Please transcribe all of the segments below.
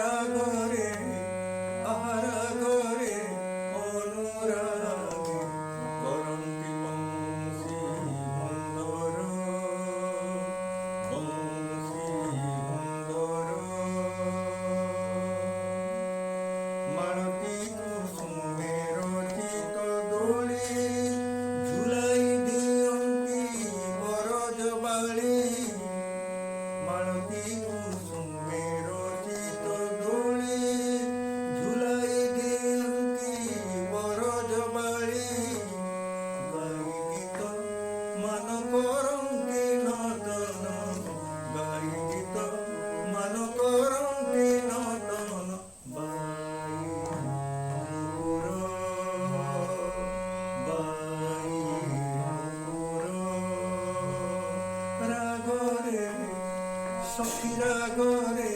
রাগরে আহারাগরে অনুরাগে করন্তি বংশী বন্দর মালতী কুসুমে রচিত দোলি ঝুলাই দিয়ন্তি বরজ বালি মালতী কুসুমে রচিত দোলি ঝুলাই দিয়ন্তি বরজ বালি গাই গীত মান করন্তি নতন গাই গীত মান করন্তি নতন রাগরে সখী রাগরে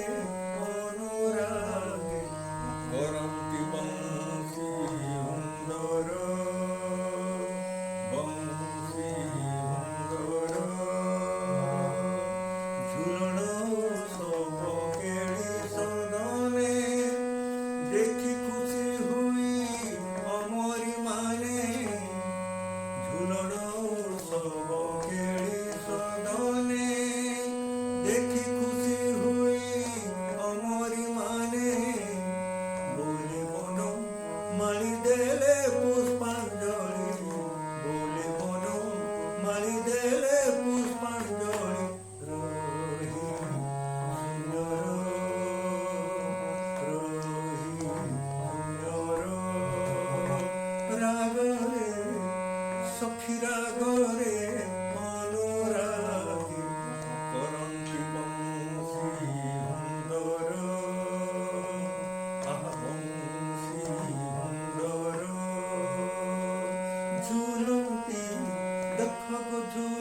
অনুরাগে করন্তি বংশী বন্দর বংশী বন্দর ঝুলন সব কেড়ি সদনে দেখি খুশি হুই অমরি মানে ঝুলন সব কেড়ি সদনে দেখি খুশি হুই অমরি মানে বলে মন মালি দেলে পুষ্পাঞ্জলি বলে মন মালি দেলে পুষ্পাঞ্জলি রহি সুন্দর রাগরে সখী রাগরে অনুরাগে করন্তি বংশী বন্দর বংশী বন্দর ঝুলন্তি দেখ গো